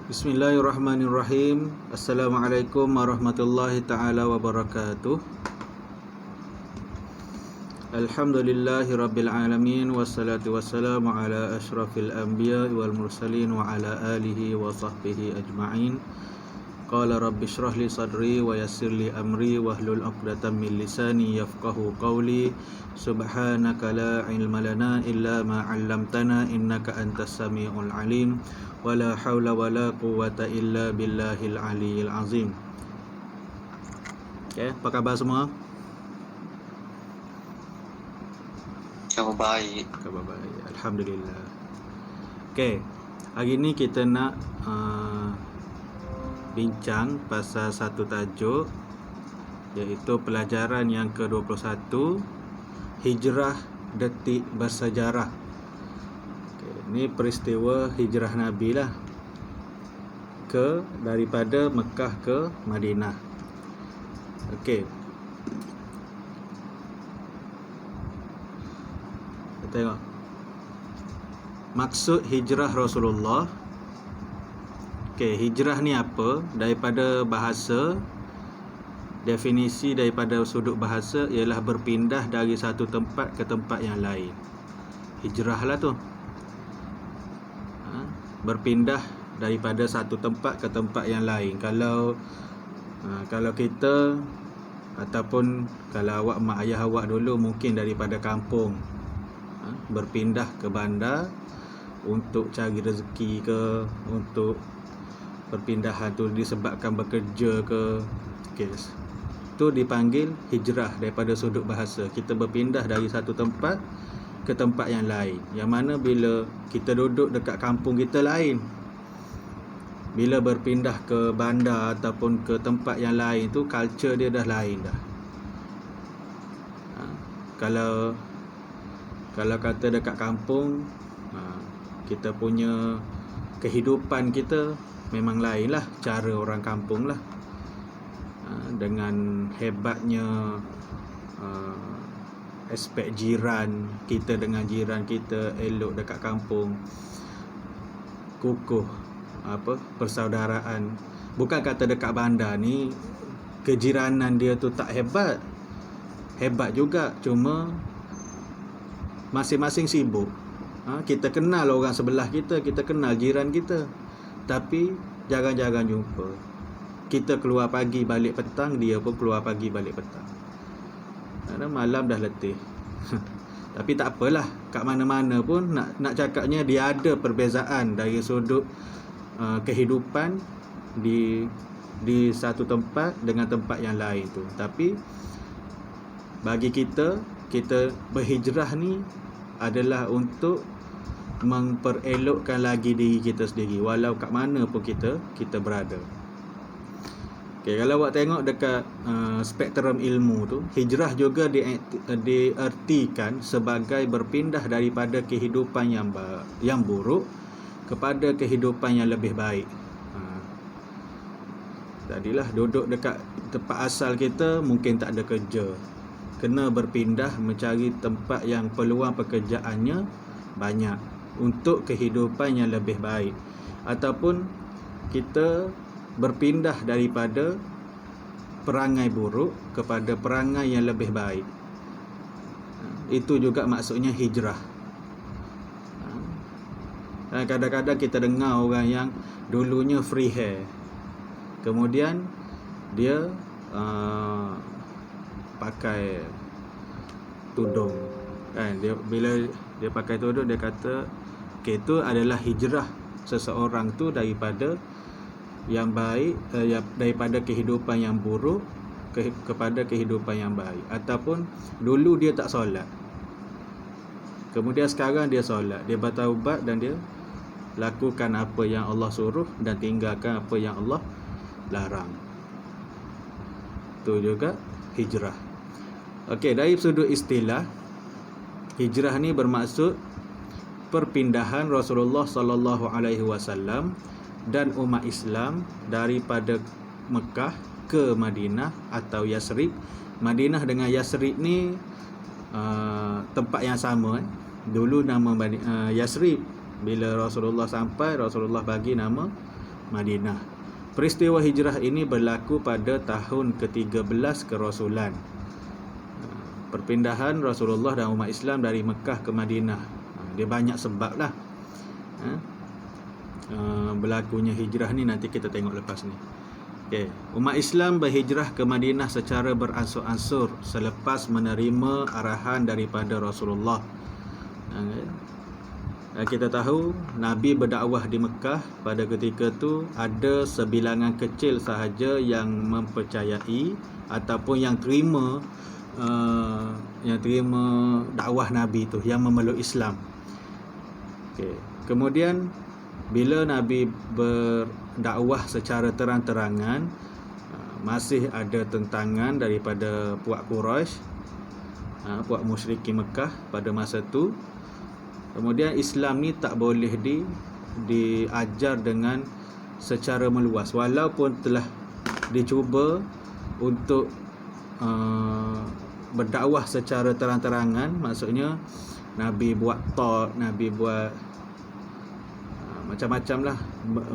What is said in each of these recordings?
Bismillahirrahmanirrahim. Assalamualaikum warahmatullahi ta'ala wabarakatuh. Alhamdulillahi rabbil alamin. Wassalatu wassalamu ala ashrafil anbiya wal mursalin wa ala alihi wa sahbihi ajma'in. Qala rabbi shrah li sadri wa yassir li amri wahlul 'uqdatam min lisani yafqahu qawli. Subhanaka la ilma lana illa ma 'allamtana innaka antas samiul alim. Wala haula wala quwwata illa billahil aliyil azim. Okay, apa khabar semua? Khabar baik. Khabar baik, alhamdulillah. Okay, hari ni kita nak bincang pasal satu tajuk, iaitu pelajaran yang ke-21, Hijrah Detik Bersejarah. Ini peristiwa hijrah Nabi lah, daripada Mekah ke Madinah. Okey, kita tengok maksud hijrah Rasulullah. Okey, hijrah ni apa? Daripada bahasa, definisi daripada sudut bahasa ialah berpindah dari satu tempat ke tempat yang lain. Hijrah lah tu, berpindah daripada satu tempat ke tempat yang lain. Kalau kita, ataupun kalau awak mak ayah awak dulu, mungkin daripada kampung berpindah ke bandar untuk cari rezeki ke, untuk perpindahan tu disebabkan bekerja ke. Okay, tu dipanggil hijrah daripada sudut bahasa. Kita berpindah dari satu tempat ke tempat yang lain. Yang mana bila kita duduk dekat kampung kita lain, bila berpindah ke bandar ataupun ke tempat yang lain tu, culture dia dah lain dah. Kalau kata dekat kampung, kita punya kehidupan kita memang lain lah, cara orang kampung lah. Dengan hebatnya aspek jiran kita dengan jiran kita, elok dekat kampung, kukuh persaudaraan. Bukan kata dekat bandar ni kejiranan dia tu tak hebat, hebat juga, cuma masing-masing sibuk. Kita kenal orang sebelah kita, kita kenal jiran kita, tapi jarang-jarang jumpa. Kita keluar pagi balik petang, dia pun keluar pagi balik petang. Karena malam dah letih. Tapi tak apalah, kat mana-mana pun nak cakapnya dia ada perbezaan dari sudut kehidupan di satu tempat dengan tempat yang lain tu. Tapi bagi kita berhijrah ni adalah untuk memperelokkan lagi diri kita sendiri, walau kat mana pun kita berada. Okay, kalau awak tengok dekat spektrum ilmu tu, hijrah juga diartikan sebagai berpindah daripada kehidupan yang buruk kepada kehidupan yang lebih baik. Tadilah duduk dekat tempat asal kita, mungkin tak ada kerja, kena berpindah mencari tempat yang peluang pekerjaannya banyak untuk kehidupan yang lebih baik. Ataupun kita berpindah daripada perangai buruk kepada perangai yang lebih baik. Itu juga maksudnya hijrah. Dan kadang-kadang kita dengar orang yang dulunya free hair, kemudian dia pakai tudung, kan? Bila dia pakai tudung, dia kata okay, itu adalah hijrah seseorang tu daripada yang baik, daripada kehidupan yang buruk kepada kehidupan yang baik. Ataupun dulu dia tak solat, kemudian sekarang dia solat, dia bertaubat dan dia lakukan apa yang Allah suruh dan tinggalkan apa yang Allah larang. Itu juga hijrah. Okey, dari sudut istilah, hijrah ni bermaksud perpindahan Rasulullah sallallahu alaihi wasallam dan umat Islam daripada Mekah ke Madinah atau Yasrib. Madinah dengan Yasrib ni tempat yang sama. Dulu nama Yasrib, bila Rasulullah sampai, Rasulullah bagi nama Madinah. Peristiwa hijrah ini berlaku pada tahun ke-13 kerasulan. Perpindahan Rasulullah dan umat Islam dari Mekah ke Madinah. Dia banyak sebab lah berlakunya hijrah ni, nanti kita tengok lepas ni. Okay. Umat Islam berhijrah ke Madinah secara beransur-ansur selepas menerima arahan daripada Rasulullah. Kita tahu Nabi berdakwah di Mekah pada ketika tu ada sebilangan kecil sahaja yang mempercayai ataupun yang terima dakwah Nabi tu, yang memeluk Islam. Okay. Kemudian bila Nabi berdakwah secara terang-terangan, masih ada tentangan daripada puak Quraisy, puak musyrikin Mekah pada masa tu. Kemudian Islam ni tak boleh diajar dengan secara meluas, walaupun telah dicuba untuk berdakwah secara terang-terangan. Maksudnya Nabi buat talk, Nabi buat macam-macam lah,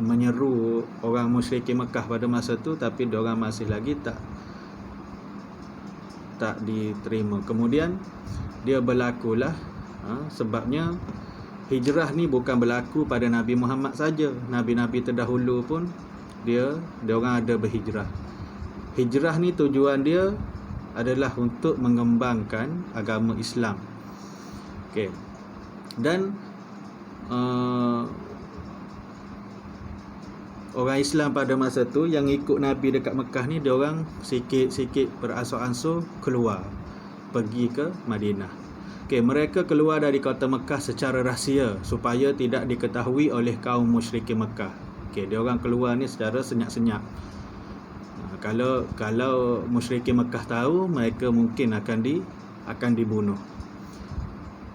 menyeru orang musyrikin Mekah pada masa tu, tapi diorang masih lagi tak diterima. Kemudian dia berlakulah, sebabnya hijrah ni bukan berlaku pada Nabi Muhammad saja. Nabi-nabi terdahulu pun diorang ada berhijrah. Hijrah ni tujuan dia adalah untuk mengembangkan agama Islam. Okey. Dan orang Islam pada masa tu yang ikut Nabi dekat Mekah ni, diorang sikit-sikit beransur-ansur keluar pergi ke Madinah. Okey, mereka keluar dari kota Mekah secara rahsia supaya tidak diketahui oleh kaum musyrikin Mekah. Okey, diorang keluar ni secara senyap-senyap. Kalau musyrikin Mekah tahu, mereka mungkin akan dibunuh.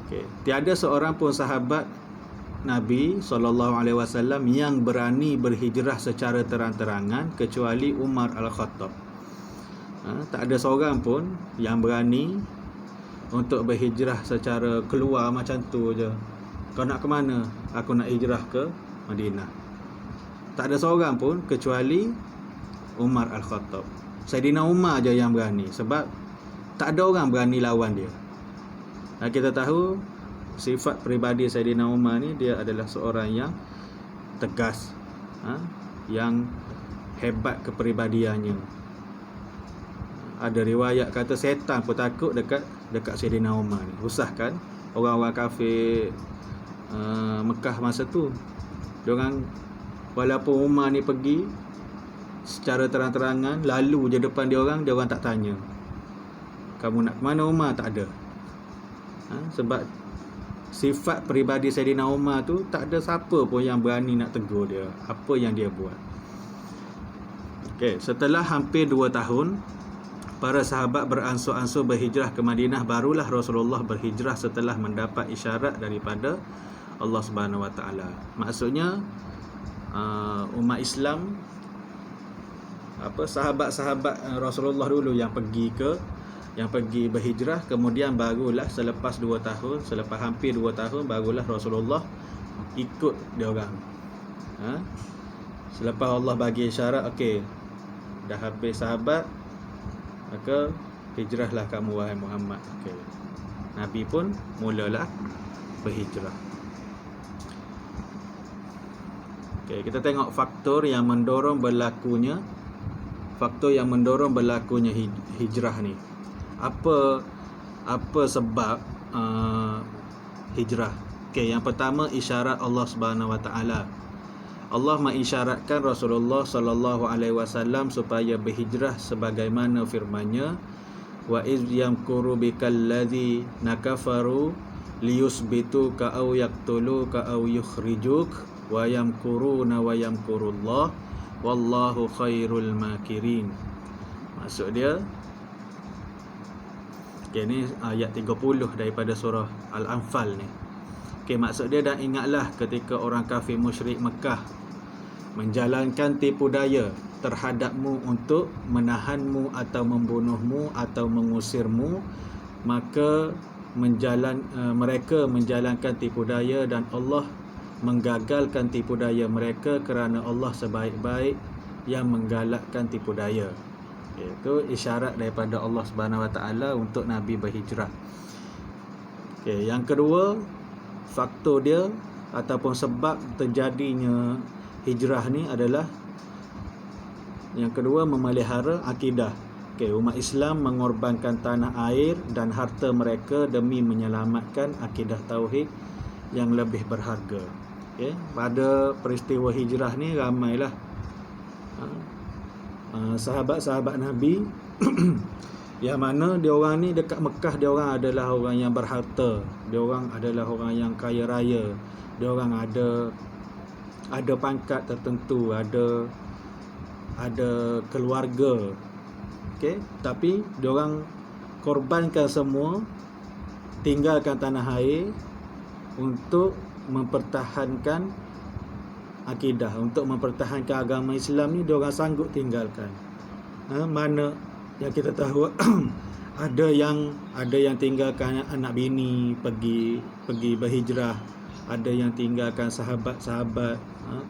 Okey, tiada seorang pun sahabat Nabi SAW yang berani berhijrah secara terang-terangan kecuali Umar Al-Khattab. Tak ada seorang pun yang berani untuk berhijrah secara keluar macam tu je. Kau nak ke mana? Aku nak hijrah ke Madinah. Tak ada seorang pun kecuali Umar Al-Khattab. Saidina Umar je yang berani, sebab tak ada orang berani lawan dia. Kita tahu sifat peribadi Saidina Umar ni, dia adalah seorang yang tegas, yang hebat kepribadiannya. Ada riwayat kata setan pun takut dekat Saidina Umar ni. Usahkan orang-orang kafir Mekah masa tu. Diorang, walaupun Umar ni pergi secara terang-terangan, lalu je depan diorang tak tanya, kamu nak ke mana Umar? Tak ada. Sebab sifat peribadi Saidina Umar tu, tak ada siapa pun yang berani nak tegur dia apa yang dia buat. Okey, setelah hampir 2 tahun para sahabat beransur-ansur berhijrah ke Madinah, barulah Rasulullah berhijrah setelah mendapat isyarat daripada Allah Subhanahu Wa Taala. Maksudnya umat Islam, sahabat-sahabat Rasulullah dulu yang pergi berhijrah, kemudian barulah selepas hampir 2 tahun barulah Rasulullah ikut dia orang. Selepas Allah bagi isyarat, okey, dah habis sahabat, maka hijrahlah kamu wahai Muhammad. Okay. Nabi pun mulalah berhijrah. Okay, kita tengok faktor yang mendorong berlakunya hijrah ni. Apa sebab hijrah? Okay, yang pertama, isyarat Allah Subhanahu Wa Taala. Allah mengisyaratkan Rasulullah SAW supaya berhijrah sebagaimana firman-Nya, wa iz yamkuru bikal ladzi nakafaru liyusbituka aw yaqtuluka aw yukhrijuk wa yamkuruna wa yamkurullah wallahu khairul makirin. Maksud dia, ni ayat 30 daripada surah Al-Anfal ni. Maksud dia, dan ingatlah ketika orang kafir musyrik Mekah menjalankan tipu daya terhadapmu untuk menahanmu atau membunuhmu atau mengusirmu, maka mereka menjalankan tipu daya dan Allah menggagalkan tipu daya mereka kerana Allah sebaik-baik yang menggalakkan tipu daya. Itu isyarat daripada Allah Subhanahu Wa Taala untuk Nabi berhijrah. Yang kedua, faktor dia ataupun sebab terjadinya hijrah ni adalah yang kedua, memelihara akidah. Umat Islam mengorbankan tanah air dan harta mereka demi menyelamatkan akidah tauhid yang lebih berharga. Pada peristiwa hijrah ni ramailah sahabat-sahabat Nabi yang mana dia orang ni dekat Mekah, dia orang adalah orang yang berharta, dia orang adalah orang yang kaya raya, dia orang ada pangkat tertentu, ada keluarga. Tapi dia orang korbankan semua, tinggalkan tanah air untuk mempertahankan akidah, untuk mempertahankan agama Islam ni. Dia orang sanggup tinggalkan. Mana yang kita tahu ada yang tinggalkan anak bini pergi berhijrah, ada yang tinggalkan sahabat-sahabat,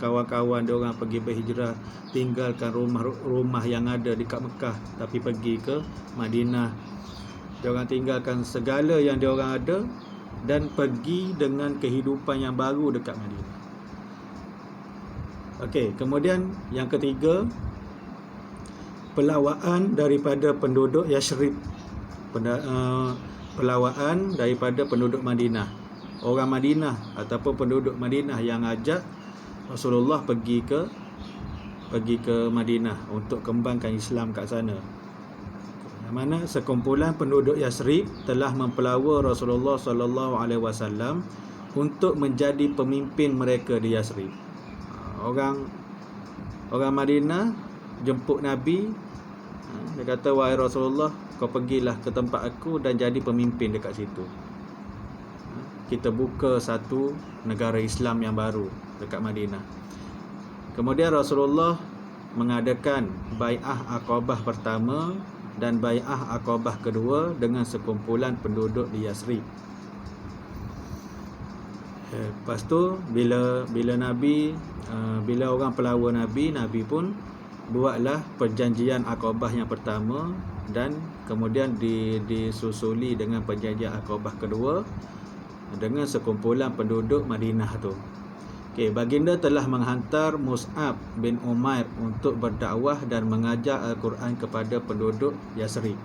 kawan-kawan dia orang pergi berhijrah, tinggalkan rumah yang ada dekat Mekah tapi pergi ke Madinah. Dia orang tinggalkan segala yang dia orang ada dan pergi dengan kehidupan yang baru dekat Madinah. Kemudian yang ketiga, pelawaan daripada penduduk Yashrib, pelawaan daripada penduduk Madinah. Orang Madinah ataupun penduduk Madinah yang ajak Rasulullah pergi ke Madinah untuk kembangkan Islam kat sana. Yang mana sekumpulan penduduk Yasrib telah mempelawa Rasulullah sallallahu alaihi wasallam untuk menjadi pemimpin mereka di Yasrib. Orang Madinah jemput Nabi, dia kata, wahai Rasulullah, kau pergilah ke tempat aku dan jadi pemimpin dekat situ. Kita buka satu negara Islam yang baru dekat Madinah. Kemudian Rasulullah mengadakan bai'ah Aqabah pertama dan bai'ah Aqabah kedua dengan sekumpulan penduduk di Yasrib. Lepas tu bila orang pelawa Nabi pun buatlah perjanjian Aqabah yang pertama dan kemudian disusuli dengan perjanjian Aqabah kedua dengan sekumpulan penduduk Madinah tu. Baginda telah menghantar Mus'ab bin Umair untuk berdakwah dan mengajar Al-Quran kepada penduduk Yasrib.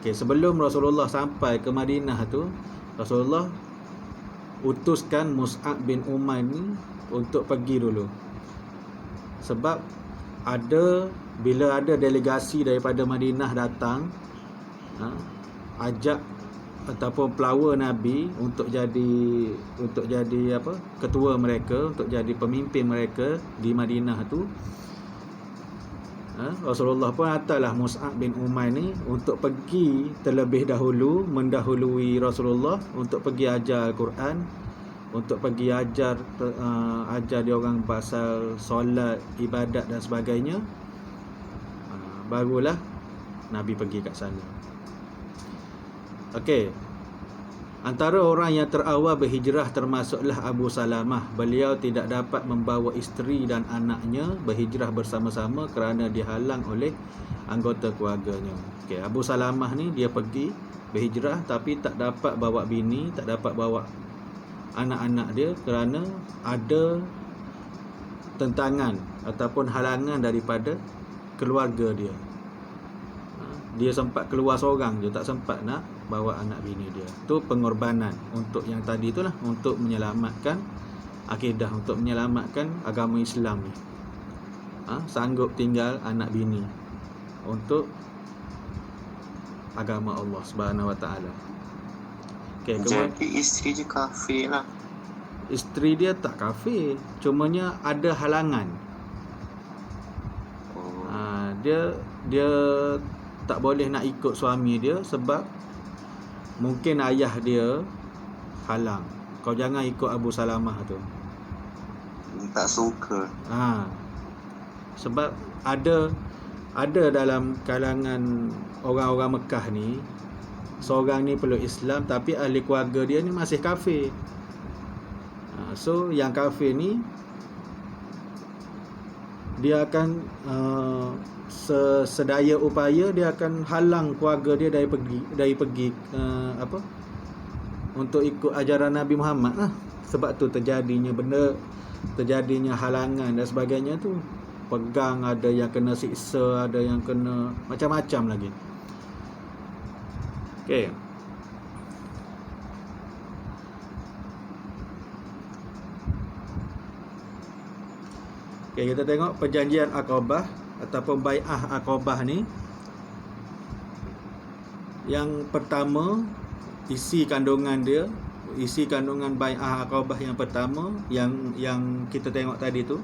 Sebelum Rasulullah sampai ke Madinah tu, Rasulullah utuskan Mus'ab bin Umair ni untuk pergi dulu. Sebab bila ada delegasi daripada Madinah datang, ajak ataupun pelawa Nabi untuk jadi ketua mereka, untuk jadi pemimpin mereka di Madinah tu, Rasulullah pun hantarlah Mus'ab bin Umair ni untuk pergi terlebih dahulu, mendahului Rasulullah untuk pergi ajar Al-Quran, untuk pergi ajar dia orang pasal solat, ibadat dan sebagainya. Barulah Nabi pergi kat sana. Antara orang yang terawal berhijrah termasuklah Abu Salamah. Beliau tidak dapat membawa isteri dan anaknya berhijrah bersama-sama kerana dihalang oleh anggota keluarganya. Abu Salamah ni dia pergi berhijrah tapi tak dapat bawa bini, tak dapat bawa anak-anak dia kerana ada tentangan ataupun halangan daripada keluarga dia. Dia sempat keluar seorang je, tak sempat nak bawa anak bini dia. Tu pengorbanan untuk yang tadi itulah, untuk menyelamatkan akidah, untuk menyelamatkan agama Islam ni. Sanggup tinggal anak bini untuk agama Allah Subhanahu Wa Taala. Jadi isteri je kafir lah. Isteri dia tak kafir, cumanya ada halangan. Dia tak boleh nak ikut suami dia sebab mungkin ayah dia halang. Kau jangan ikut Abu Salamah tu. Tak suka. Sebab ada dalam kalangan orang-orang Mekah ni, seorang ni peluk Islam tapi ahli keluarga dia ni masih kafir. So yang kafir ni dia akan sedaya upaya dia akan halang keluarga dia dari pergi untuk ikut ajaran Nabi Muhammad lah. Sebab tu terjadinya halangan dan sebagainya tu. Pegang, ada yang kena siksa, ada yang kena macam-macam lagi. Okey. Okey, kita tengok perjanjian Aqabah ataupun Bai'ah Aqabah ni. Yang pertama, isi kandungan Bai'ah Aqabah yang pertama yang kita tengok tadi tu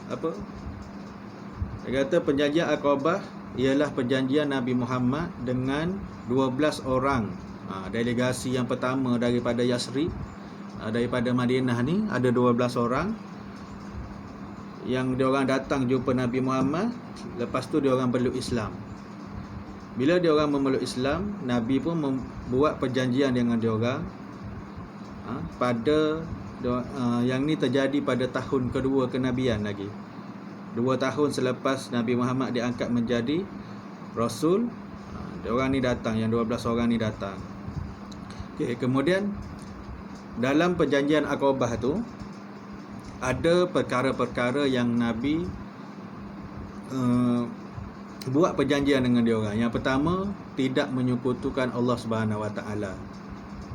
apa? Dia kata perjanjian Aqabah ialah perjanjian Nabi Muhammad dengan 12 orang. Delegasi yang pertama daripada Yasrib, daripada Madinah ni ada 12 orang yang diorang datang jumpa Nabi Muhammad. Lepas tu diorang peluk Islam. Bila diorang memeluk Islam, Nabi pun membuat perjanjian dengan diorang. Yang ni terjadi pada tahun kedua kenabian lagi. 2 tahun selepas Nabi Muhammad diangkat menjadi Rasul, diorang ni datang, yang 12 orang ni datang. Okay, kemudian dalam perjanjian Aqabah tu ada perkara-perkara yang Nabi buat perjanjian dengan diorang. Yang pertama, tidak menyekutukan Allah Subhanahu Wa Taala.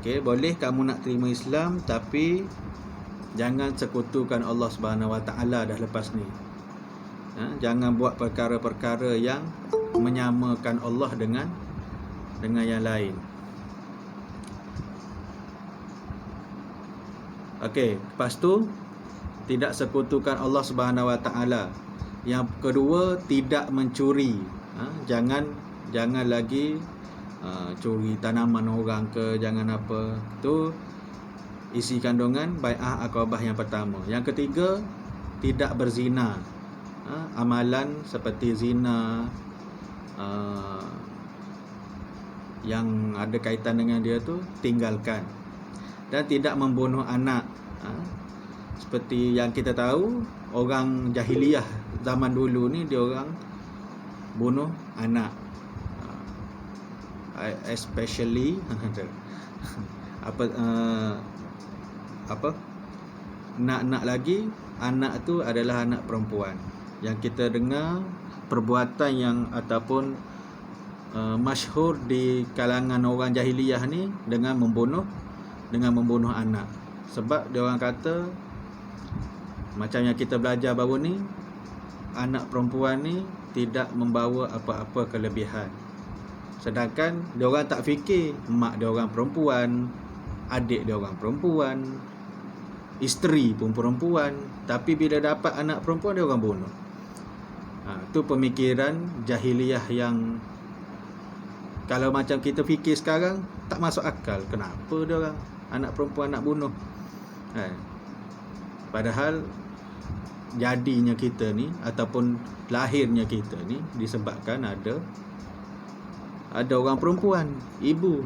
Okey, boleh kamu nak terima Islam tapi jangan sekutukan Allah Subhanahu Wa Taala dah lepas ni. Jangan buat perkara-perkara yang menyamakan Allah dengan yang lain. Okey, lepas tu tidak sekutukan Allah Subhanahu Wa Taala. Yang kedua, tidak mencuri. Jangan lagi curi tanaman orang ke, jangan apa. Itu isi kandungan Bai'ah Aqabah yang pertama. Yang ketiga, tidak berzina. Amalan seperti zina yang ada kaitan dengan dia tu tinggalkan. Dan tidak membunuh anak. Seperti yang kita tahu, orang jahiliyah zaman dulu ni dia orang bunuh anak. Especially nak lagi anak tu adalah anak perempuan. Yang kita dengar perbuatan yang ataupun masyhur di kalangan orang jahiliyah ni dengan membunuh anak. Sebab dia orang kata, macam yang kita belajar baru ni, anak perempuan ni tidak membawa apa-apa kelebihan. Sedangkan dia orang tak fikir mak dia orang perempuan, adik dia orang perempuan, isteri pun perempuan, tapi bila dapat anak perempuan dia orang bunuh. Itu pemikiran jahiliyah yang kalau macam kita fikir sekarang tak masuk akal. Kenapa dia orang anak perempuan nak bunuh? Padahal jadinya kita ni ataupun lahirnya kita ni disebabkan ada orang perempuan, ibu.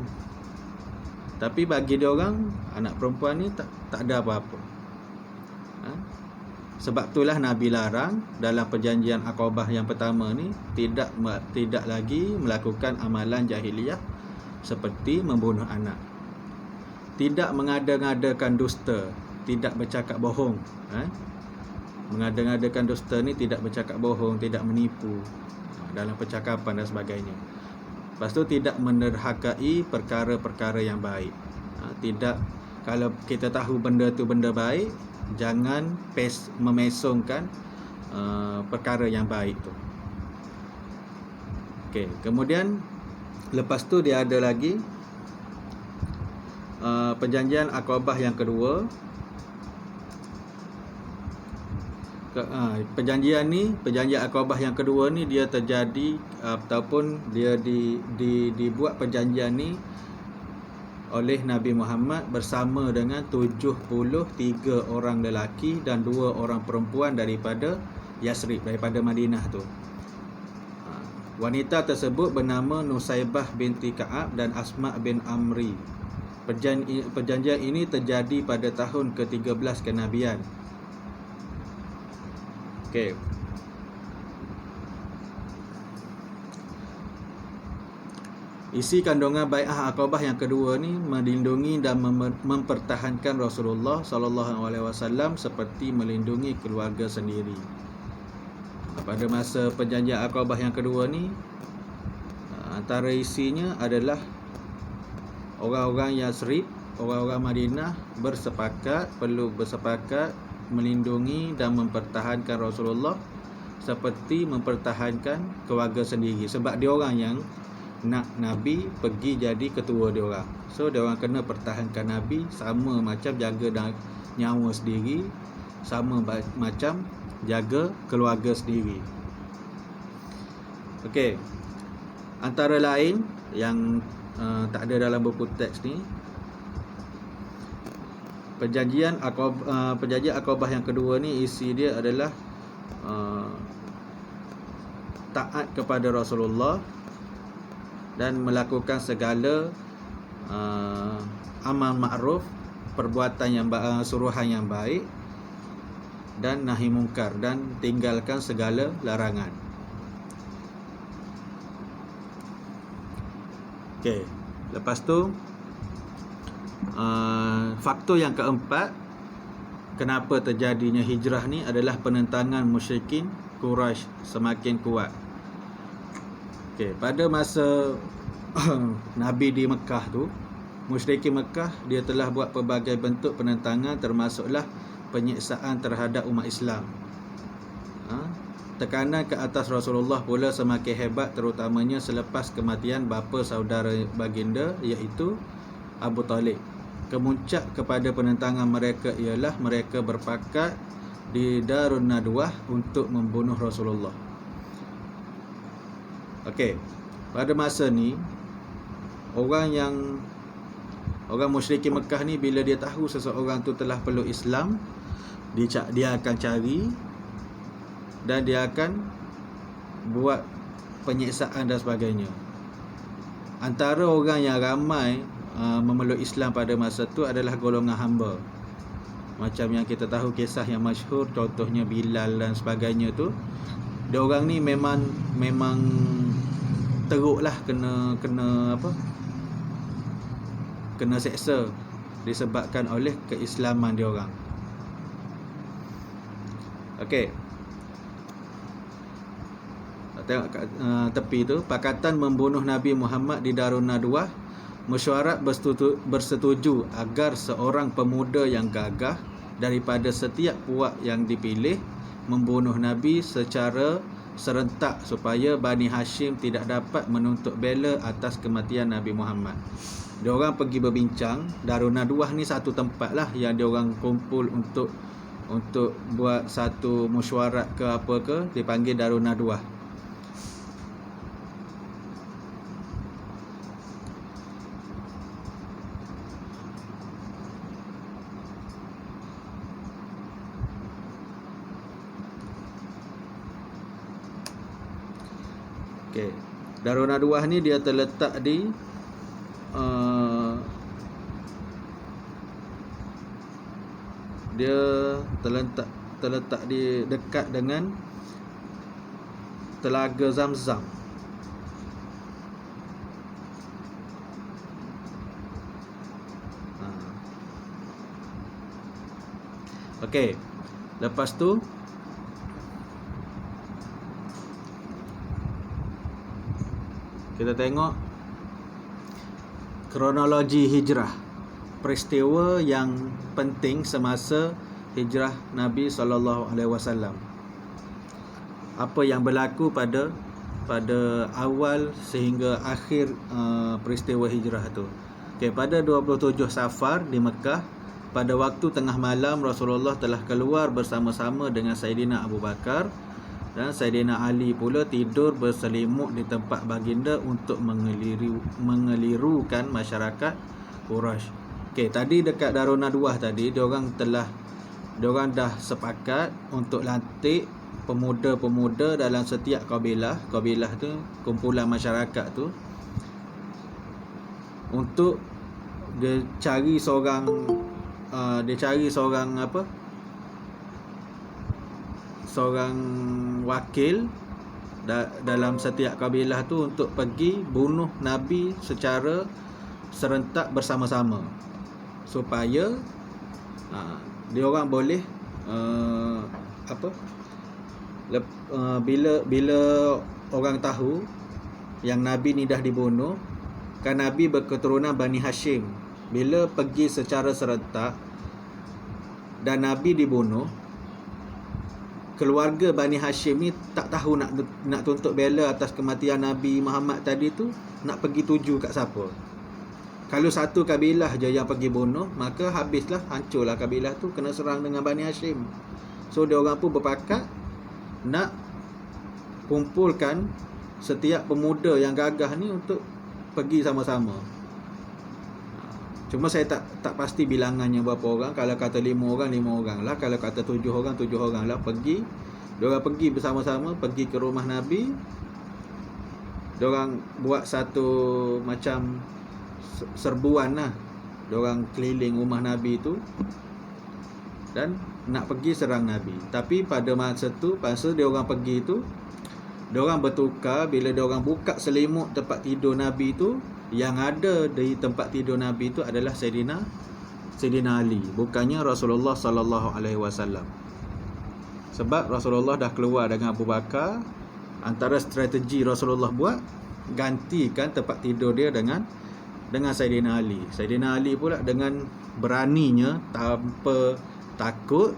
Tapi bagi dia orang anak perempuan ni tak ada apa-apa. Sebab itulah Nabi larang dalam perjanjian Aqabah yang pertama ni tidak lagi melakukan amalan jahiliyah seperti membunuh anak. Tidak mengada-ngadakan dusta, tidak bercakap bohong. Mengada-ngadakan dusta ni tidak bercakap bohong, tidak menipu dalam percakapan dan sebagainya. Lepas tu tidak menerhakai perkara-perkara yang baik. Tidak, kalau kita tahu benda tu benda baik, jangan memesongkan perkara yang baik tu. Okey, kemudian lepas tu dia ada lagi perjanjian Aqabah yang kedua. Perjanjian Aqabah yang kedua ni dia terjadi ataupun dia dibuat perjanjian ni oleh Nabi Muhammad bersama dengan 73 orang lelaki dan 2 orang perempuan daripada Yasrib, daripada Madinah tu. Wanita tersebut bernama Nusaibah binti Ka'ab dan Asma bin Amri. Perjanjian ini terjadi pada tahun ke-13 kenabian. Okey. Isi kandungan Bai'ah Aqabah yang kedua ni melindungi dan mempertahankan Rasulullah sallallahu alaihi wasallam seperti melindungi keluarga sendiri. Pada masa perjanjian Aqabah yang kedua ni, antara isinya adalah orang-orang Yasrib, orang-orang Madinah perlu bersepakat melindungi dan mempertahankan Rasulullah seperti mempertahankan keluarga sendiri, sebab dia orang yang nak Nabi pergi jadi ketua dia orang. So dia orang kena pertahankan Nabi sama macam jaga nyawa sendiri, sama macam jaga keluarga sendiri. Okey. Antara lain yang tak ada dalam buku teks ni, perjanjian Aqabah yang kedua ni isi dia adalah taat kepada Rasulullah dan melakukan segala amal ma'ruf, perbuatan yang suruhan yang baik, dan nahi mungkar, dan tinggalkan segala larangan. Okey, lepas tu faktor yang keempat kenapa terjadinya hijrah ni adalah penentangan musyrikin Quraisy semakin kuat. Okey, pada masa Nabi di Mekah tu, musyrikin Mekah dia telah buat pelbagai bentuk penentangan, termasuklah penyiksaan terhadap umat Islam. Tekanan ke atas Rasulullah pula semakin hebat, terutamanya selepas kematian bapa saudara baginda iaitu Abu Talib. Kemuncak kepada penentangan mereka ialah mereka berpakat di Darun Nadwah untuk membunuh Rasulullah. Okey, pada masa ni orang musyrikin Mekah ni bila dia tahu seseorang tu telah peluk Islam, dia akan cari dan dia akan buat penyiksaan dan sebagainya. Antara orang yang ramai memeluk Islam pada masa tu adalah golongan hamba. Macam yang kita tahu kisah yang masyhur, contohnya Bilal dan sebagainya tu. Dia orang ni memang teruklah kena seksa disebabkan oleh keislaman dia orang. Okey. Tengok tepi tu, pakatan membunuh Nabi Muhammad di Darun Nadwah. Mesyuarat bersetuju agar seorang pemuda yang gagah daripada setiap puak yang dipilih membunuh Nabi secara serentak supaya Bani Hashim tidak dapat menuntut bela atas kematian Nabi Muhammad. Diorang pergi berbincang. Darun Nadwah ni satu tempat lah yang diorang kumpul untuk buat satu mesyuarat ke apa ke, dipanggil Darun Nadwah. Okey, Darun Nadwah ni dia terletak di terletak di dekat dengan Telaga Zamzam. Okey, lepas tu kita tengok kronologi hijrah, peristiwa yang penting semasa hijrah Nabi SAW. Apa yang berlaku pada awal sehingga akhir peristiwa hijrah tu. Okey, pada 27 Safar di Mekah, pada waktu tengah malam Rasulullah telah keluar bersama-sama dengan Saidina Abu Bakar, dan Saidina Ali pula tidur berselimut di tempat baginda untuk mengelirukan masyarakat Quraisy. Okey, tadi dekat Darun Nadwah tadi, diorang dah sepakat untuk lantik pemuda-pemuda dalam setiap kabilah tu, kumpulan masyarakat tu, untuk dia cari seorang seorang wakil dalam setiap kabilah tu untuk pergi bunuh Nabi secara serentak bersama-sama, supaya dia orang boleh bila orang tahu yang Nabi ni dah dibunuh, kan Nabi berketurunan Bani Hashim, bila pergi secara serentak dan Nabi dibunuh, keluarga Bani Hashim ni tak tahu nak tuntut bela atas kematian Nabi Muhammad tadi tu nak pergi tuju kat siapa. Kalau satu kabilah je yang pergi bunuh, maka habislah, hancurlah kabilah tu, kena serang dengan Bani Hashim. So dia orang pun berpakat nak kumpulkan setiap pemuda yang gagah ni untuk pergi sama-sama. Cuma saya tak pasti bilangannya berapa orang. Kalau kata 5 orang lah, kalau kata 7 orang lah pergi. Diorang pergi bersama-sama, pergi ke rumah Nabi. Diorang buat satu macam serbuan lah. Diorang keliling rumah Nabi tu dan nak pergi serang Nabi. Tapi pada masa diorang pergi tu, diorang bertukar. Bila diorang buka selimut tempat tidur Nabi tu, yang ada di tempat tidur Nabi itu adalah Sayyidina Ali, bukannya Rasulullah sallallahu alaihi wasallam. Sebab Rasulullah dah keluar dengan Abu Bakar. Antara strategi Rasulullah buat, gantikan tempat tidur dia dengan Sayyidina Ali. Sayyidina Ali pula dengan beraninya, tanpa takut,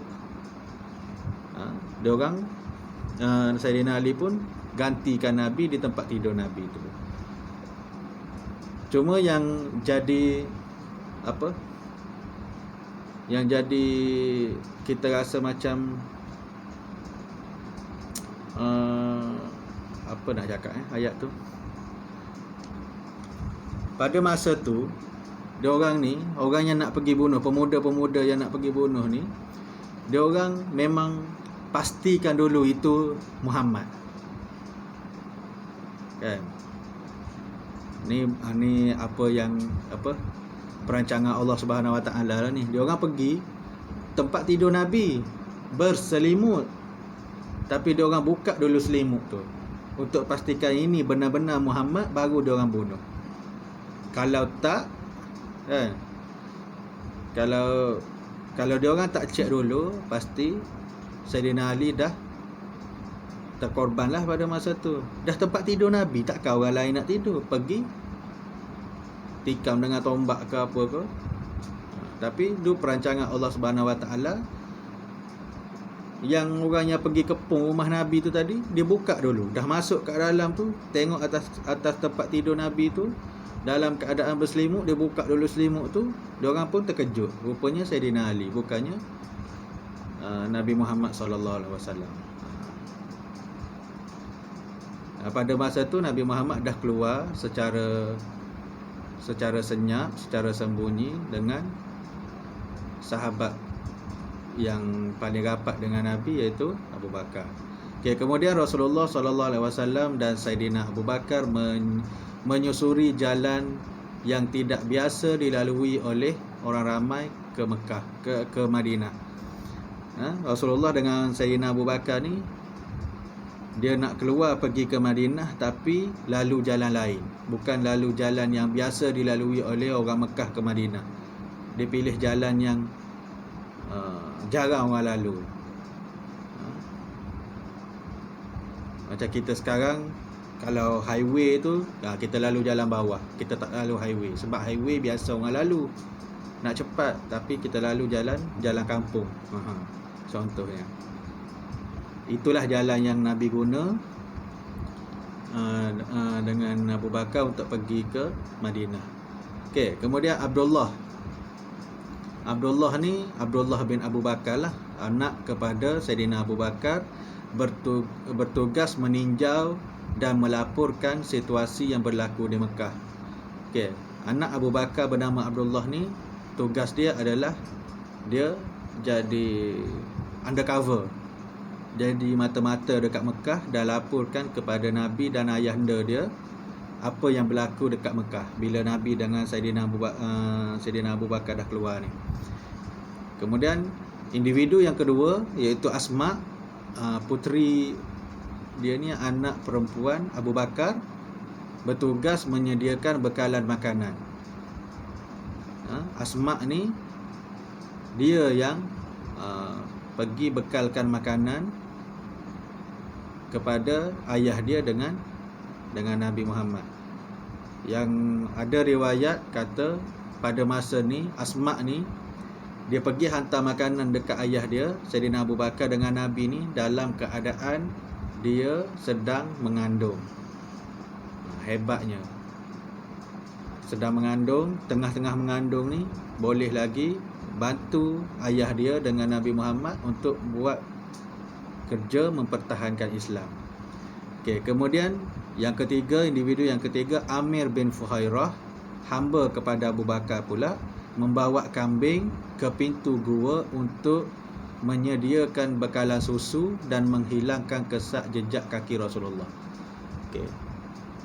Sayyidina Ali pun gantikan Nabi di tempat tidur Nabi itu. Cuma yang jadi kita rasa macam apa nak cakap ayat tu. Pada masa tu, orang yang nak pergi bunuh, pemuda-pemuda yang nak pergi bunuh ni, dia orang memang pastikan dulu itu Muhammad. Kan? Ni perancangan Allah Subhanahu Wa Taala lah ni. Dia orang pergi tempat tidur Nabi berselimut, tapi dia orang buka dulu selimut tu untuk pastikan ini benar-benar Muhammad, baru dia orang bunuh. Kalau tak, kan, kalau dia orang tak cek dulu, pasti Sayyidina Ali dah terkorbanlah pada masa tu. Dah tempat tidur Nabi, takkan orang lain nak tidur, pergi tikam dengan tombak ke apa ke. Tapi tu perancangan Allah Subhanahu Wa Taala. Yang orang yang pergi kepung rumah Nabi tu tadi, dia buka dulu, dah masuk kat dalam tu, tengok atas tempat tidur Nabi tu dalam keadaan berselimut. Dia buka dulu selimut tu, dia orang pun terkejut, rupanya Sayyidina Ali, bukannya Nabi Muhammad sallallahu alaihi wasallam. Pada masa tu Nabi Muhammad dah keluar secara senyap, secara sembunyi dengan sahabat yang paling rapat dengan Nabi, iaitu Abu Bakar. Kemudian Rasulullah sallallahu alaihi wasallam dan Saidina Abu Bakar menyusuri jalan yang tidak biasa dilalui oleh orang ramai ke Mekah, ke Madinah. Rasulullah dengan Saidina Abu Bakar ni, dia nak keluar pergi ke Madinah, tapi lalu jalan lain, bukan lalu jalan yang biasa dilalui oleh orang Mekah ke Madinah. Dia pilih jalan yang jarang orang lalu. Macam kita sekarang, kalau highway tu, kita lalu jalan bawah, kita tak lalu highway. Sebab highway biasa orang lalu, nak cepat, tapi kita lalu jalan kampung. Contohnya, itulah jalan yang Nabi guna dengan Abu Bakar untuk pergi ke Madinah. Kemudian Abdullah ni, Abdullah bin Abu Bakar lah, anak kepada Saidina Abu Bakar, bertugas meninjau dan melaporkan situasi yang berlaku di Mekah. Anak Abu Bakar bernama Abdullah ni, tugas dia adalah dia jadi undercover, jadi mata-mata dekat Mekah, dan laporkan kepada Nabi dan ayahanda dia apa yang berlaku dekat Mekah bila Nabi dengan Saidina Abu Bakar dah keluar ni. Kemudian individu yang kedua iaitu Asma, puteri dia ni, anak perempuan Abu Bakar, bertugas menyediakan bekalan makanan. Asma ni dia yang pergi bekalkan makanan kepada ayah dia dengan Nabi Muhammad. Yang ada riwayat kata pada masa ni Asma ni dia pergi hantar makanan dekat ayah dia Saidina Abu Bakar dengan Nabi ni dalam keadaan dia sedang mengandung. Hebatnya, sedang mengandung, tengah-tengah mengandung ni boleh lagi bantu ayah dia dengan Nabi Muhammad untuk buat kerja mempertahankan Islam. Okey, kemudian yang ketiga, individu yang ketiga, Amir bin Fuhairah, hamba kepada Abu Bakar pula, membawa kambing ke pintu gua untuk menyediakan bekalan susu dan menghilangkan kesak jejak kaki Rasulullah. Okey.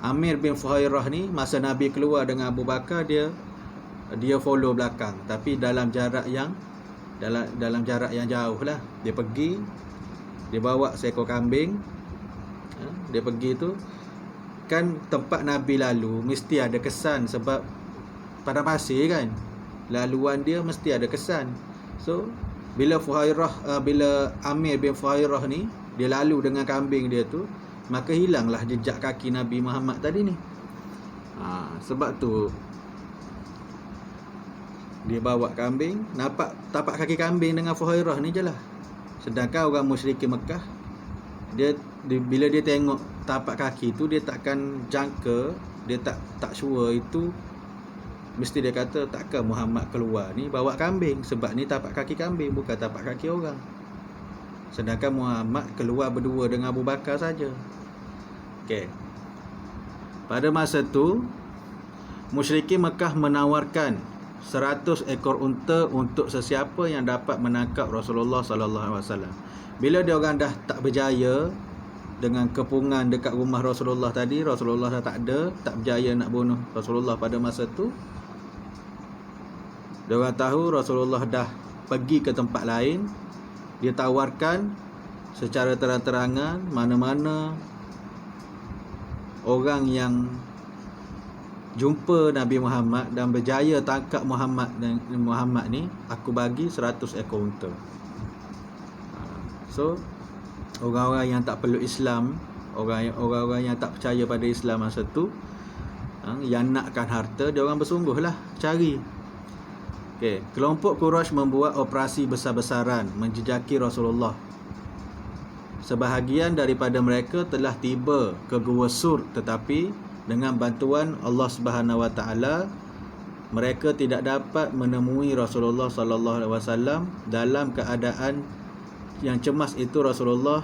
Amir bin Fuhairah ni masa Nabi keluar dengan Abu Bakar, dia follow belakang, tapi dalam jarak yang jauh lah. Dia pergi, dia bawa seekor kambing. Dia pergi tu kan tempat Nabi lalu mesti ada kesan, sebab pada pasir kan, laluan dia mesti ada kesan. So bila Amir bin Fuhairah ni dia lalu dengan kambing dia tu, maka hilanglah jejak kaki Nabi Muhammad tadi ni. Sebab tu dia bawa kambing, nampak tapak kaki kambing dengan Fuhairah ni je lah. Sedangkan orang musyrikin Mekah, bila dia tengok tapak kaki tu, dia takkan jangka, dia tak sure itu, mesti dia kata takkan Muhammad keluar ni bawa kambing, sebab ni tapak kaki kambing, bukan tapak kaki orang. Sedangkan Muhammad keluar berdua dengan Abu Bakar saja. Okey. Pada masa tu musyrikin Mekah menawarkan 100 ekor unta untuk sesiapa yang dapat menangkap Rasulullah sallallahu alaihi wasallam. Bila dia orang dah tak berjaya dengan kepungan dekat rumah Rasulullah tadi, Rasulullah dah tak ada, tak berjaya nak bunuh Rasulullah pada masa tu, dia orang tahu Rasulullah dah pergi ke tempat lain. Dia tawarkan secara terang-terangan, mana-mana orang yang jumpa Nabi Muhammad dan berjaya tangkap Muhammad ni, aku bagi 100 ekor unta. So orang-orang yang tak perlu Islam, orang-orang yang tak percaya pada Islam masa tu, yang nakkan harta, dia orang bersungguhlah cari. Okey, kelompok Quraisy membuat operasi besar-besaran menjejaki Rasulullah. Sebahagian daripada mereka telah tiba ke Gua Sur, tetapi dengan bantuan Allah Subhanahu Wa Taala mereka tidak dapat menemui Rasulullah sallallahu alaihi wasallam. Dalam keadaan yang cemas itu, Rasulullah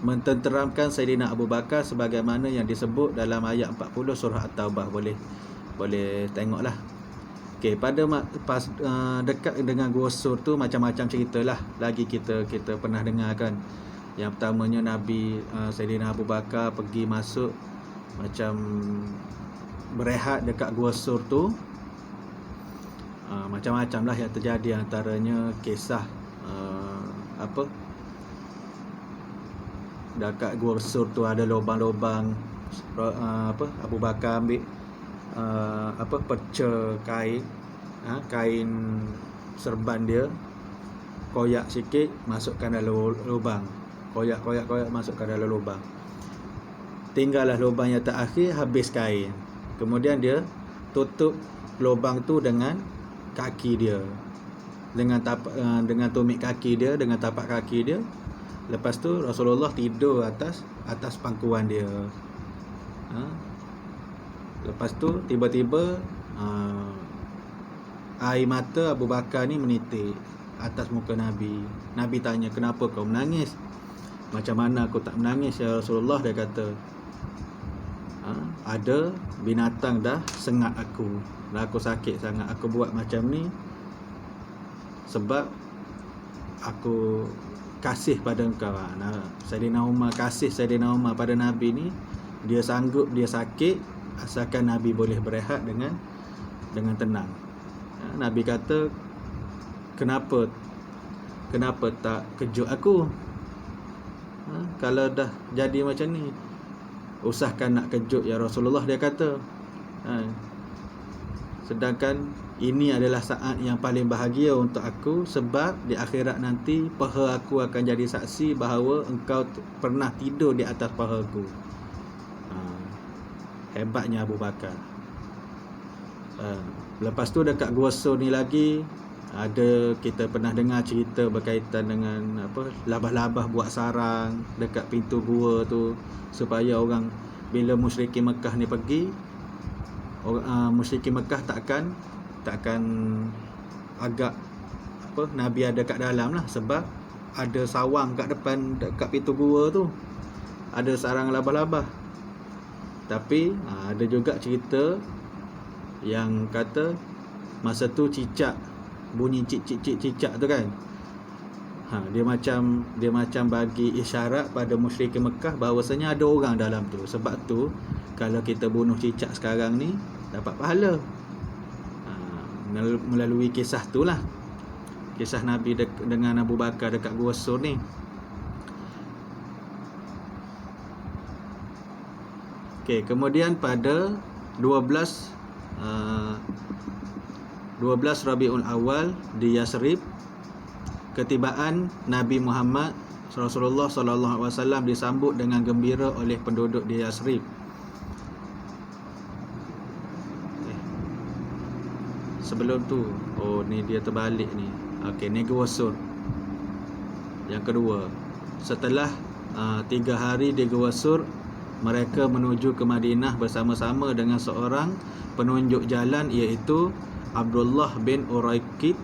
mententeramkan Saidina Abu Bakar sebagaimana yang disebut dalam ayat 40 surah At-Taubah. Boleh tengoklah. Okey, pada dekat dengan Gua Sur tu macam-macam ceritalah lagi kita pernah dengar kan. Yang pertamanya Nabi Saidina Abu Bakar pergi masuk macam berehat dekat Gua Sur tu. Macam-macam lah yang terjadi, antaranya kisah dekat Gua Sur tu ada lubang-lubang, Abu Bakar ambil perca kain serban dia, koyak sikit, masukkan dalam lubang, koyak masukkan dalam lubang. Tinggallah lubang yang terakhir, habis kain. Kemudian dia tutup lubang tu dengan kaki dia, dengan tumit kaki dia, dengan tapak kaki dia. Lepas tu Rasulullah tidur atas pangkuan dia. Lepas tu tiba-tiba air mata Abu Bakar ni menitik atas muka Nabi. Nabi tanya, kenapa kau menangis? Macam mana aku tak menangis ya Rasulullah? Dia kata, ada binatang dah sengat aku, dah aku sakit sangat. Aku buat macam ni sebab aku kasih pada engkau. Saidina Umar, kasih Saidina Umar pada Nabi ni dia sanggup, dia sakit, asalkan Nabi boleh berehat dengan tenang. Nabi kata, kenapa tak kejut aku? Kalau dah jadi macam ni, usahkan nak kejut ya Rasulullah, dia kata. Sedangkan ini adalah saat yang paling bahagia untuk aku, sebab di akhirat nanti paha aku akan jadi saksi bahawa engkau pernah tidur di atas paha aku. Hebatnya Abu Bakar. Lepas tu dekat Gua Sur ni lagi, ada, kita pernah dengar cerita berkaitan dengan labah-labah buat sarang dekat pintu gua tu, supaya orang, bila musyrikin Mekah ni pergi, musyrikin Mekah takkan agak Nabi ada kat dalam lah, sebab ada sawang kat depan, dekat pintu gua tu ada sarang labah-labah. Tapi ada juga cerita yang kata masa tu cicak, bunyi cicak tu kan, dia macam bagi isyarat pada musyrikin Mekah bahawasanya ada orang dalam tu. Sebab tu kalau kita bunuh cicak sekarang ni dapat pahala. Melalui kisah tu lah, kisah Nabi dengan Abu Bakar dekat Gua Sur ni. Okey, kemudian pada 12 Rabiul Awal di Yasrib, ketibaan Nabi Muhammad Rasulullah sallallahu alaihi wasallam disambut dengan gembira oleh penduduk di Yasrib. Sebelum tu, ni dia terbalik ni. Okey, ni Gua Sur. Yang kedua, setelah 3 hari di Gua Sur, mereka menuju ke Madinah bersama-sama dengan seorang penunjuk jalan, iaitu Abdullah bin Uraiqid,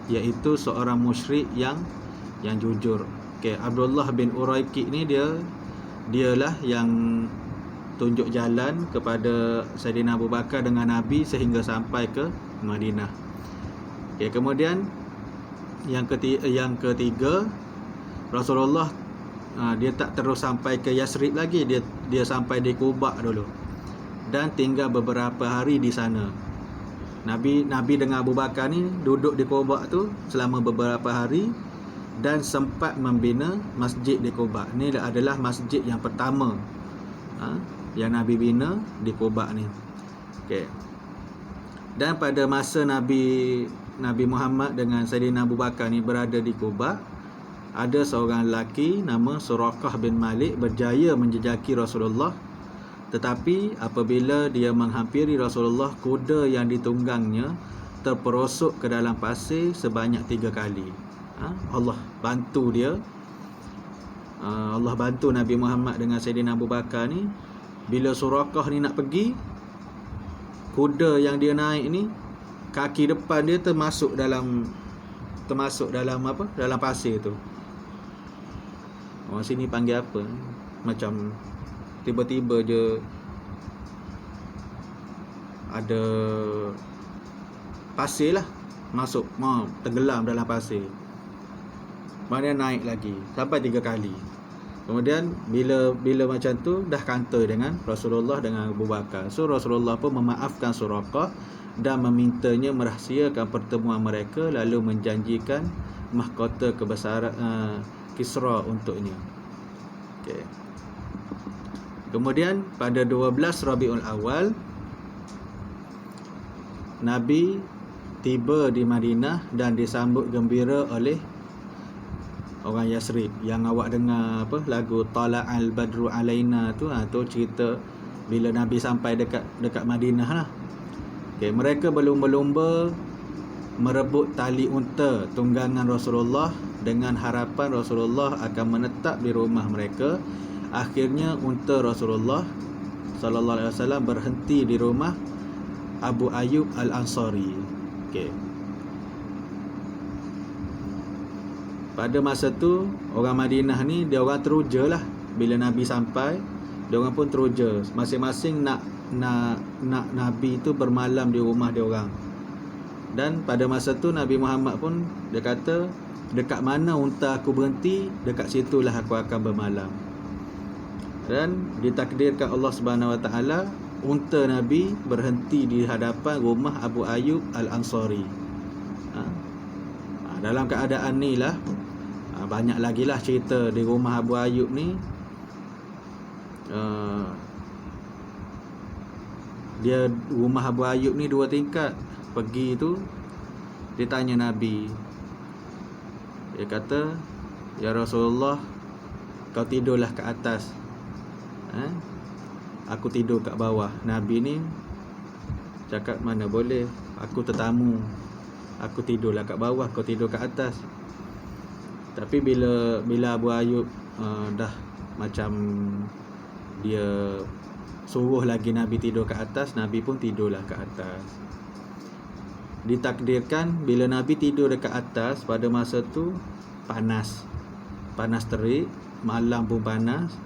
iaitu seorang musyrik yang jujur. Okey, Abdullah bin Uraiqid ni dialah yang tunjuk jalan kepada Saidina Abu Bakar dengan Nabi sehingga sampai ke Madinah. Okey, kemudian yang ketiga, Rasulullah dia tak terus sampai ke Yasrib lagi, dia sampai di Quba dulu dan tinggal beberapa hari di sana. Nabi dengan Abu Bakar ni duduk di Quba tu selama beberapa hari dan sempat membina masjid di Quba. Ni adalah masjid yang pertama yang Nabi bina di Quba ni. Okey. Dan pada masa Nabi Muhammad dengan Saidina Abu Bakar ni berada di Quba, ada seorang lelaki nama Suraqah bin Malik berjaya menjejaki Rasulullah. Tetapi apabila dia menghampiri Rasulullah, kuda yang ditunggangnya terperosok ke dalam pasir sebanyak 3 kali. Allah bantu dia. Allah bantu Nabi Muhammad dengan Saidina Abu Bakar ni. Bila Suraqah ni nak pergi, kuda yang dia naik ni, kaki depan dia termasuk dalam pasir tu. Orang sini panggil apa? Macam tiba-tiba je ada pasir lah masuk, tenggelam dalam pasir. Mana naik lagi sampai 3 kali. Kemudian bila macam tu dah kantoi dengan Rasulullah dengan Abu Bakar. So Rasulullah pun memaafkan Suraqah dan memintanya merahsiakan pertemuan mereka, lalu menjanjikan mahkota kebesaran Kisra untuknya. Okey. Kemudian pada 12 Rabiul Awal, Nabi tiba di Madinah dan disambut gembira oleh orang Yasrib. Yang awak dengar lagu Tala'al Badru Alaina tu, tu cerita bila Nabi sampai dekat Madinah lah. Okey, mereka berlumba-lumba merebut tali unta tunggangan Rasulullah dengan harapan Rasulullah akan menetap di rumah mereka. Akhirnya unta Rasulullah sallallahu alaihi wasallam berhenti di rumah Abu Ayyub Al-Ansari. Okey. Pada masa tu orang Madinah ni dia orang teruja lah. Bila Nabi sampai, dia orang pun teruja. Masing-masing nak Nabi tu bermalam di rumah dia orang. Dan pada masa tu Nabi Muhammad pun dia kata, dekat mana unta aku berhenti, dekat situlah aku akan bermalam. Dan ditakdirkan Allah Subhanahu Wa Taala unta Nabi berhenti di hadapan rumah Abu Ayyub Al-Ansari. Dalam keadaan ni lah, banyak lagi lah cerita di rumah Abu Ayyub ni. Dia rumah Abu Ayyub ni 2 tingkat. Pergi tu dia tanya Nabi. Dia kata, "Ya Rasulullah, kau tidurlah ke atas. Aku tidur kat bawah." Nabi ni cakap, "Mana boleh, aku tetamu. Aku tidurlah kat bawah, kau tidur kat atas." Tapi bila Abu Ayyub dah macam dia suruh lagi Nabi tidur kat atas, Nabi pun tidurlah kat atas. Ditakdirkan bila Nabi tidur dekat atas, pada masa tu panas terik, malam pun panas.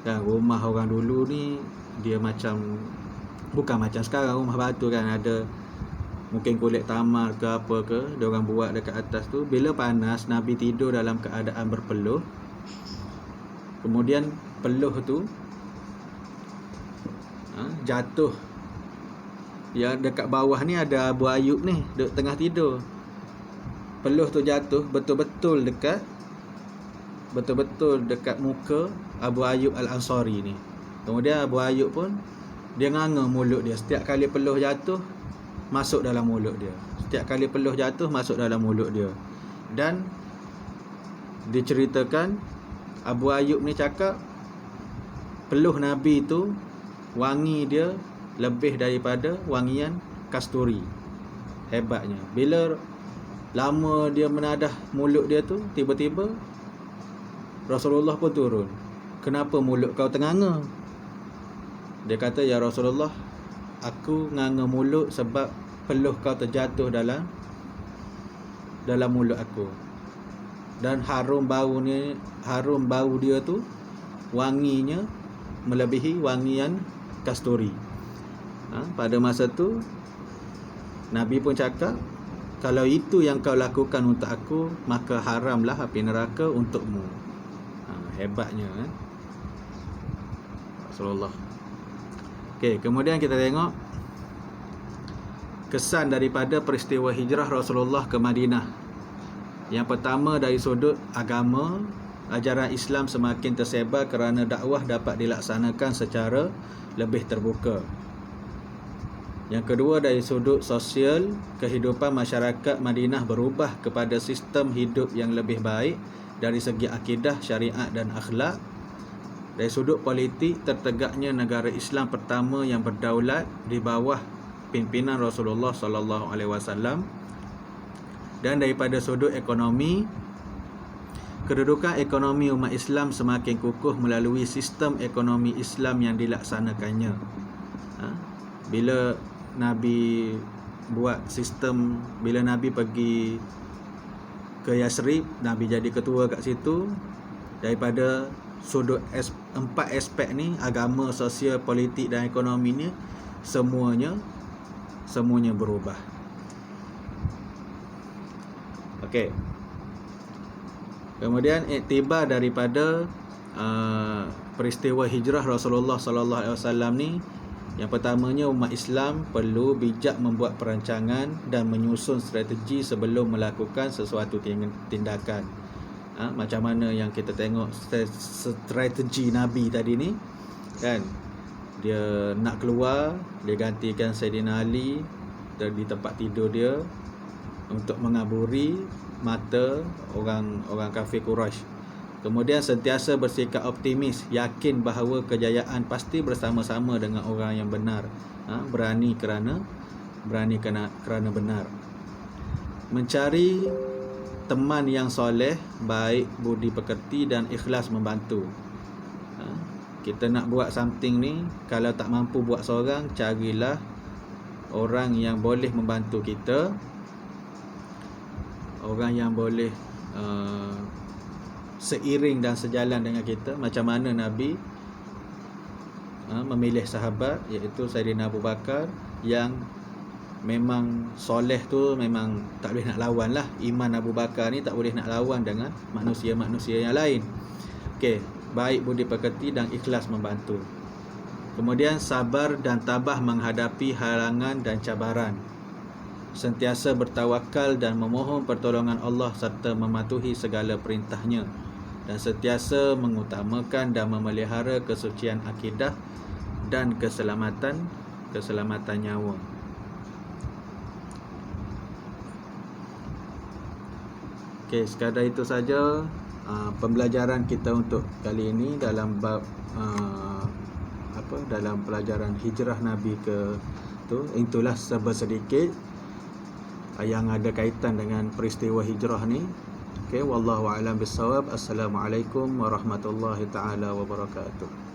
Dan rumah orang dulu ni dia macam, bukan macam sekarang rumah batu kan, ada mungkin kulit tamar ke apa ke dia orang buat dekat atas tu. Bila panas, Nabi tidur dalam keadaan berpeluh. Kemudian peluh tu jatuh. Yang dekat bawah ni ada Abu Ayyub ni duduk tengah tidur. Peluh tu jatuh betul-betul dekat muka Abu Ayyub Al-Ansari ni. Kemudian Abu Ayyub pun dia nganga mulut dia. Setiap kali peluh jatuh masuk dalam mulut dia. Setiap kali peluh jatuh masuk dalam mulut dia. Dan diceritakan Abu Ayyub ni cakap peluh Nabi tu wangi dia lebih daripada wangian kasturi. Hebatnya. Bila lama dia menadah mulut dia tu, tiba-tiba Rasulullah pun turun. "Kenapa mulut kau tenganga?" Dia kata, "Ya Rasulullah, aku nganga mulut sebab peluh kau terjatuh dalam mulut aku. Dan harum bau dia tu wanginya melebihi wangian kasturi." Pada masa tu Nabi pun cakap, "Kalau itu yang kau lakukan untuk aku, maka haramlah api neraka untukmu." Hebatnya Rasulullah. Okey, kemudian kita tengok kesan daripada peristiwa hijrah Rasulullah ke Madinah. Yang pertama, dari sudut agama, ajaran Islam semakin tersebar kerana dakwah dapat dilaksanakan secara lebih terbuka. Yang kedua, dari sudut sosial, kehidupan masyarakat Madinah berubah kepada sistem hidup yang lebih baik dari segi akidah, syariat dan akhlak. Dari sudut politik, tertegaknya negara Islam pertama yang berdaulat di bawah pimpinan Rasulullah sallallahu alaihi wasallam. Dan daripada sudut ekonomi, kedudukan ekonomi umat Islam semakin kukuh melalui sistem ekonomi Islam yang dilaksanakannya. Bila Nabi buat sistem, bila Nabi pergi ke Yasrib, Nabi jadi ketua kat situ. Daripada sudut 4 aspek ni, agama, sosial, politik dan ekonomi ni, semuanya berubah. Okey. Kemudian iktibar daripada peristiwa hijrah Rasulullah sallallahu alaihi wasallam ni, yang pertamanya, umat Islam perlu bijak membuat perancangan dan menyusun strategi sebelum melakukan sesuatu tindakan. Macam mana yang kita tengok strategi Nabi tadi ni kan. Dia nak keluar, dia gantikan Sayyidina Ali di tempat tidur dia untuk mengaburi mata orang kafir Quraisy. Kemudian sentiasa bersikap optimis, yakin bahawa kejayaan pasti bersama-sama dengan orang yang benar. Berani kerana benar. Mencari teman yang soleh, baik, budi pekerti dan ikhlas membantu. Kita nak buat something ni, kalau tak mampu buat seorang, carilah orang yang boleh membantu kita, orang yang boleh seiring dan sejalan dengan kita. Macam mana Nabi memilih sahabat, iaitu Sayyidina Abu Bakar, yang memang soleh tu memang tak boleh nak lawan lah. Iman Abu Bakar ni tak boleh nak lawan dengan manusia-manusia yang lain. Okey, baik budi pekerti dan ikhlas membantu. Kemudian sabar dan tabah menghadapi halangan dan cabaran. Sentiasa bertawakal dan memohon pertolongan Allah serta mematuhi segala perintahnya, dan sentiasa mengutamakan dan memelihara kesucian akidah dan keselamatan nyawa. Okey, sekadar itu saja pembelajaran kita untuk kali ini dalam bab dalam pelajaran hijrah Nabi ke tu. Itulah sedikit yang ada kaitan dengan peristiwa hijrah ni. Okey, wallahu a'lam bissawab. Assalamualaikum warahmatullahi taala wabarakatuh.